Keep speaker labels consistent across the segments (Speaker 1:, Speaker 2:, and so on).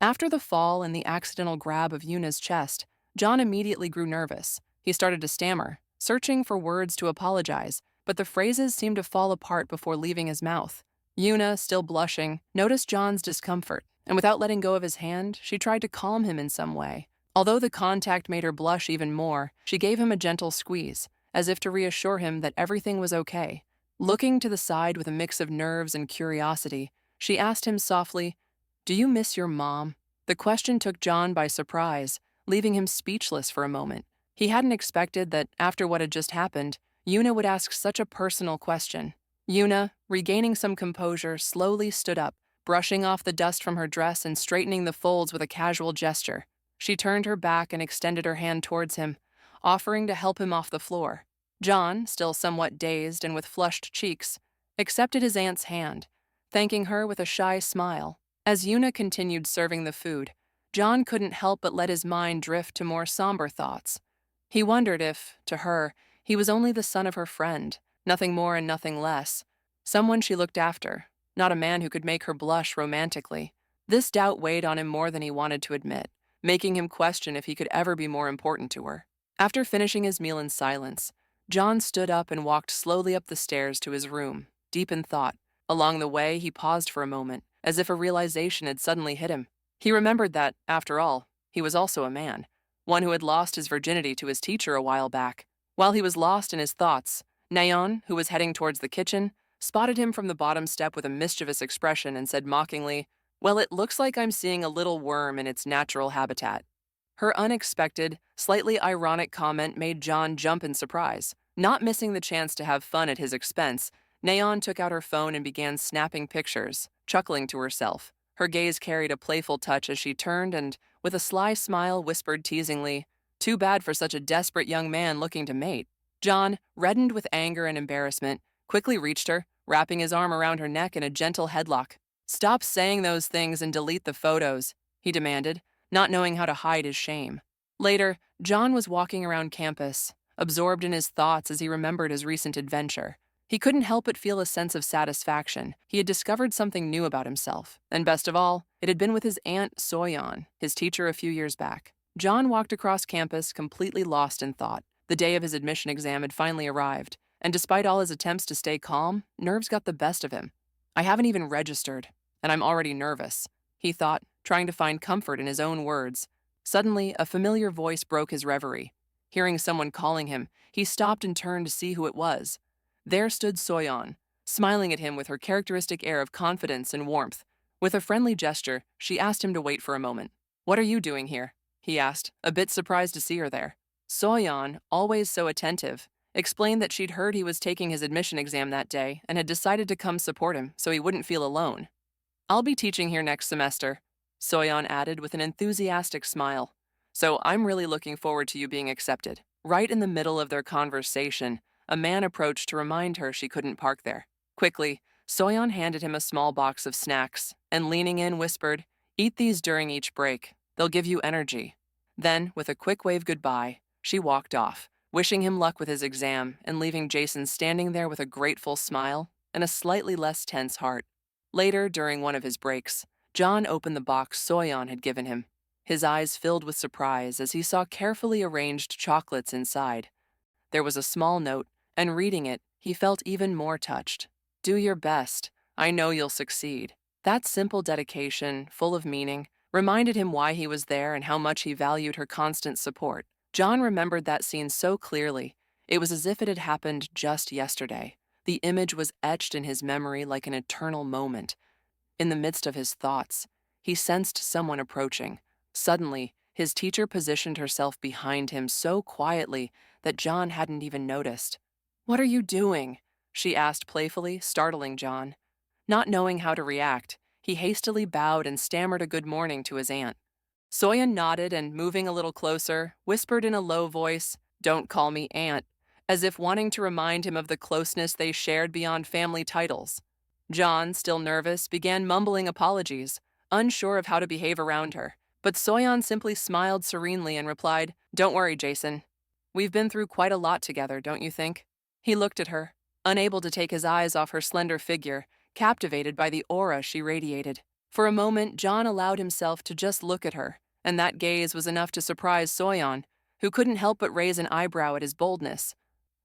Speaker 1: After the fall and the accidental grab of Yuna's chest, John immediately grew nervous. He started to stammer, searching for words to apologize, but the phrases seemed to fall apart before leaving his mouth. Yuna, still blushing, noticed John's discomfort, and without letting go of his hand, she tried to calm him in some way. Although the contact made her blush even more, she gave him a gentle squeeze, as if to reassure him that everything was okay. Looking to the side with a mix of nerves and curiosity, she asked him softly, "Do you miss your mom?" The question took John by surprise, leaving him speechless for a moment. He hadn't expected that, after what had just happened, Yuna would ask such a personal question. Yuna, regaining some composure, slowly stood up, brushing off the dust from her dress and straightening the folds with a casual gesture. She turned her back and extended her hand towards him, offering to help him off the floor. John, still somewhat dazed and with flushed cheeks, accepted his aunt's hand, thanking her with a shy smile. As Yuna continued serving the food, John couldn't help but let his mind drift to more somber thoughts. He wondered if, to her, he was only the son of her friend, nothing more and nothing less, someone she looked after, not a man who could make her blush romantically. This doubt weighed on him more than he wanted to admit, making him question if he could ever be more important to her. After finishing his meal in silence, John stood up and walked slowly up the stairs to his room, deep in thought. Along the way, he paused for a moment, as if a realization had suddenly hit him. He remembered that, after all, he was also a man, one who had lost his virginity to his teacher a while back. While he was lost in his thoughts, Nayeon, who was heading towards the kitchen, spotted him from the bottom step with a mischievous expression and said mockingly, "Well, it looks like I'm seeing a little worm in its natural habitat." Her unexpected, slightly ironic comment made John jump in surprise. Not missing the chance to have fun at his expense, Naon took out her phone and began snapping pictures, chuckling to herself. Her gaze carried a playful touch as she turned and, with a sly smile, whispered teasingly, "Too bad for such a desperate young man looking to mate." John, reddened with anger and embarrassment, quickly reached her, wrapping his arm around her neck in a gentle headlock. "Stop saying those things and delete the photos," he demanded, not knowing how to hide his shame. Later, John was walking around campus, absorbed in his thoughts as he remembered his recent adventure. He couldn't help but feel a sense of satisfaction. He had discovered something new about himself, and best of all, it had been with his aunt Soyeon, his teacher a few years back. John walked across campus completely lost in thought. The day of his admission exam had finally arrived, and despite all his attempts to stay calm, nerves got the best of him. "I haven't even registered, and I'm already nervous," he thought, trying to find comfort in his own words. Suddenly, a familiar voice broke his reverie. Hearing someone calling him, he stopped and turned to see who it was. There stood Soyeon, smiling at him with her characteristic air of confidence and warmth. With a friendly gesture, she asked him to wait for a moment. "What are you doing here?" he asked, a bit surprised to see her there. Soyeon, always so attentive, explained that she'd heard he was taking his admission exam that day and had decided to come support him so he wouldn't feel alone. "I'll be teaching here next semester," Soyeon added with an enthusiastic smile. "So I'm really looking forward to you being accepted." Right in the middle of their conversation, a man approached to remind her she couldn't park there. Quickly, Soyeon handed him a small box of snacks and, leaning in, whispered, "Eat these during each break. They'll give you energy." Then, with a quick wave goodbye, she walked off, wishing him luck with his exam and leaving Jason standing there with a grateful smile and a slightly less tense heart. Later, during one of his breaks, John opened the box Soyeon had given him. His eyes filled with surprise as he saw carefully arranged chocolates inside. There was a small note, and reading it, he felt even more touched. "Do your best. I know you'll succeed." That simple dedication, full of meaning, reminded him why he was there and how much he valued her constant support. John remembered that scene so clearly. It was as if it had happened just yesterday. The image was etched in his memory like an eternal moment. In the midst of his thoughts, he sensed someone approaching. Suddenly, his teacher positioned herself behind him so quietly that John hadn't even noticed. "What are you doing?" she asked playfully, startling John. Not knowing how to react, he hastily bowed and stammered a good morning to his aunt. Soyeon nodded and, moving a little closer, whispered in a low voice, "Don't call me aunt," as if wanting to remind him of the closeness they shared beyond family titles. John, still nervous, began mumbling apologies, unsure of how to behave around her. But Soyeon simply smiled serenely and replied, "Don't worry, Jason. We've been through quite a lot together, don't you think?" He looked at her, unable to take his eyes off her slender figure, captivated by the aura she radiated. For a moment, John allowed himself to just look at her, and that gaze was enough to surprise Soyeon, who couldn't help but raise an eyebrow at his boldness.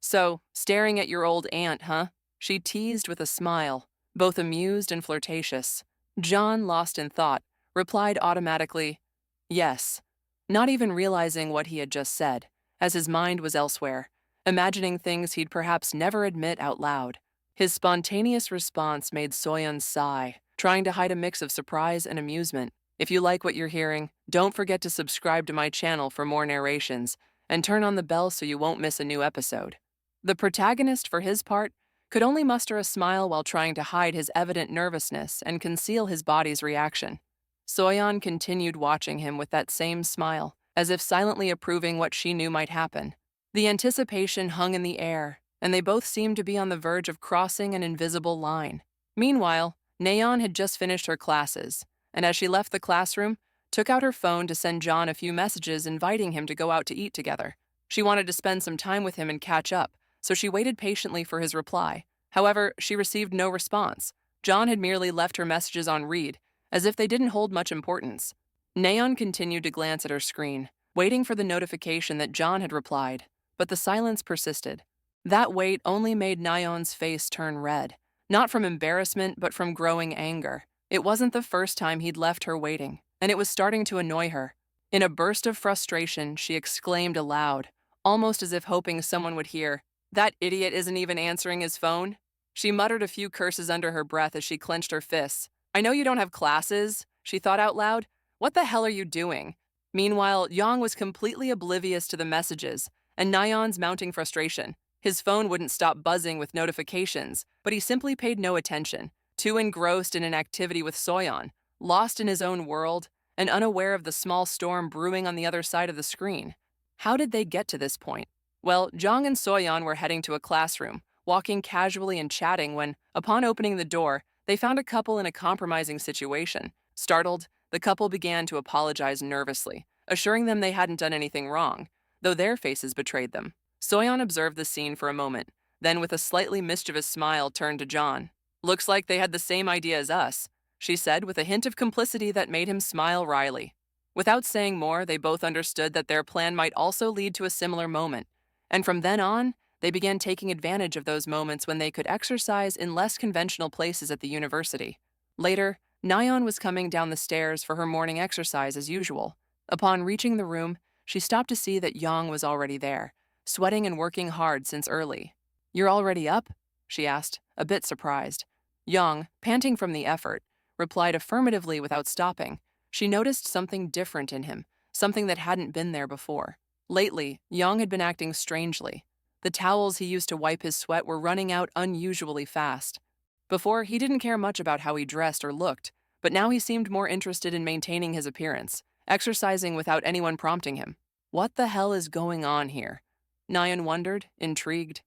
Speaker 1: "So, staring at your old aunt, huh?" She teased with a smile, both amused and flirtatious. John, lost in thought, replied automatically, "Yes," not even realizing what he had just said, as his mind was elsewhere, imagining things he'd perhaps never admit out loud. His spontaneous response made Soyeon sigh, trying to hide a mix of surprise and amusement. If you like what you're hearing, don't forget to subscribe to my channel for more narrations, and turn on the bell so you won't miss a new episode. The protagonist, for his part, could only muster a smile while trying to hide his evident nervousness and conceal his body's reaction. Soyeon continued watching him with that same smile, as if silently approving what she knew might happen. The anticipation hung in the air, and they both seemed to be on the verge of crossing an invisible line. Meanwhile, Nayeon had just finished her classes, and as she left the classroom, took out her phone to send John a few messages inviting him to go out to eat together. She wanted to spend some time with him and catch up, so she waited patiently for his reply. However, she received no response. John had merely left her messages on read, as if they didn't hold much importance. Nayeon continued to glance at her screen, waiting for the notification that John had replied, but the silence persisted. That wait only made Nayeon's face turn red, not from embarrassment but from growing anger. It wasn't the first time he'd left her waiting, and it was starting to annoy her. In a burst of frustration, she exclaimed aloud, almost as if hoping someone would hear, "That idiot isn't even answering his phone." She muttered a few curses under her breath as she clenched her fists. "I know you don't have classes," she thought out loud. "What the hell are you doing?" Meanwhile, Yong was completely oblivious to the messages, and Nayeon's mounting frustration. His phone wouldn't stop buzzing with notifications, but he simply paid no attention, too engrossed in an activity with Soyeon, lost in his own world, and unaware of the small storm brewing on the other side of the screen. How did they get to this point? Well, Jong and Soyeon were heading to a classroom, walking casually and chatting when, upon opening the door, they found a couple in a compromising situation. Startled, the couple began to apologize nervously, assuring them they hadn't done anything wrong, though their faces betrayed them. Soyeon observed the scene for a moment, then with a slightly mischievous smile turned to John. "Looks like they had the same idea as us," she said with a hint of complicity that made him smile wryly. Without saying more, they both understood that their plan might also lead to a similar moment, and from then on, they began taking advantage of those moments when they could exercise in less conventional places at the university. Later, Nayeon was coming down the stairs for her morning exercise as usual. Upon reaching the room, she stopped to see that Yong was already there, sweating and working hard since early. "You're already up?" she asked, a bit surprised. Yong, panting from the effort, replied affirmatively without stopping. She noticed something different in him, something that hadn't been there before. Lately, Yong had been acting strangely. The towels he used to wipe his sweat were running out unusually fast. Before, he didn't care much about how he dressed or looked, but now he seemed more interested in maintaining his appearance, exercising without anyone prompting him. What the hell is going on here? Nayeon wondered, intrigued.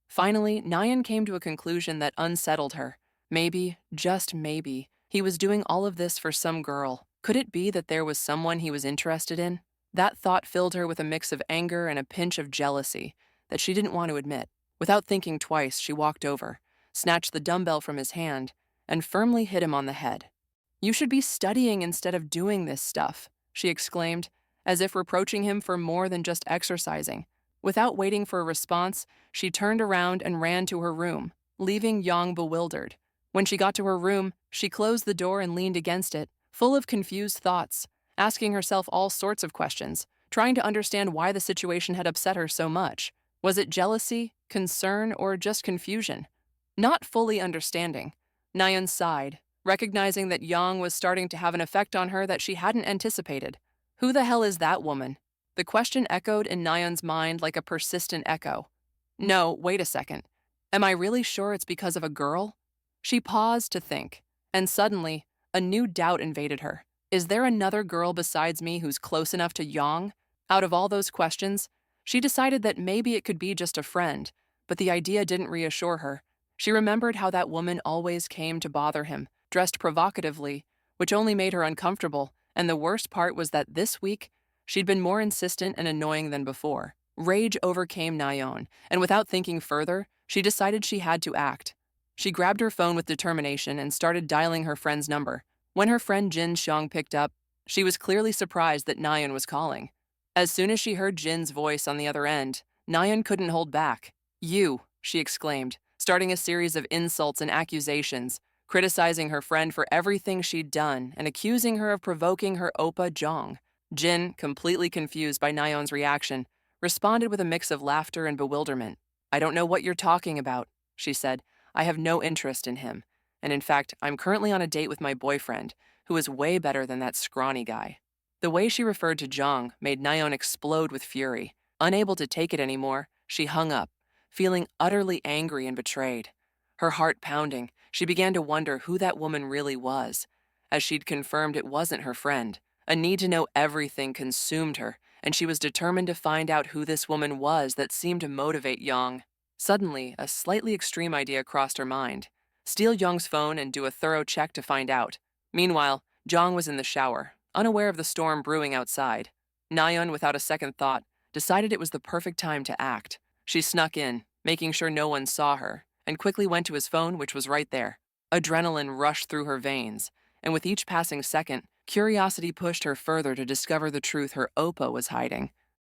Speaker 1: Finally, Nayeon came to a conclusion that unsettled her. Maybe, just maybe, he was doing all of this for some girl. Could it be that there was someone he was interested in? That thought filled her with a mix of anger and a pinch of jealousy that she didn't want to admit. Without thinking twice, she walked over, snatched the dumbbell from his hand, and firmly hit him on the head. "You should be studying instead of doing this stuff," she exclaimed, as if reproaching him for more than just exercising. Without waiting for a response, she turned around and ran to her room, leaving Yong bewildered. When she got to her room, she closed the door and leaned against it, full of confused thoughts, asking herself all sorts of questions, trying to understand why the situation had upset her so much. Was it jealousy, concern, or just confusion? Not fully understanding, Nayeon sighed, recognizing that Yong was starting to have an effect on her that she hadn't anticipated. Who the hell is that woman? The question echoed in Nayeon's mind like a persistent echo. No, wait a second. Am I really sure it's because of a girl? She paused to think, and suddenly, a new doubt invaded her. Is there another girl besides me who's close enough to Yong? Out of all those questions, she decided that maybe it could be just a friend, but the idea didn't reassure her. She remembered how that woman always came to bother him, dressed provocatively, which only made her uncomfortable, and the worst part was that this week, she'd been more insistent and annoying than before. Rage overcame Nayeon, and without thinking further, she decided she had to act. She grabbed her phone with determination and started dialing her friend's number. When her friend Jin Xiong picked up, she was clearly surprised that Nayeon was calling. As soon as she heard Jin's voice on the other end, Nayeon couldn't hold back. You, she exclaimed, starting a series of insults and accusations, criticizing her friend for everything she'd done and accusing her of provoking her oppa Jong. Jin, completely confused by Nayeon's reaction, responded with a mix of laughter and bewilderment. I don't know what you're talking about, she said. I have no interest in him. And in fact, I'm currently on a date with my boyfriend, who is way better than that scrawny guy. The way she referred to Jong made Nayeon explode with fury. Unable to take it anymore, she hung up, feeling utterly angry and betrayed. Her heart pounding, she began to wonder who that woman really was. As she'd confirmed it wasn't her friend, a need to know everything consumed her, and she was determined to find out who this woman was that seemed to motivate Young. Suddenly, a slightly extreme idea crossed her mind. Steal Young's phone and do a thorough check to find out. Meanwhile, Jong was in the shower, unaware of the storm brewing outside. Nayeon, without a second thought, decided it was the perfect time to act. She snuck in, making sure no one saw her, and quickly went to his phone, which was right there. Adrenaline rushed through her veins, and with each passing second, curiosity pushed her further to discover the truth her oppa was hiding.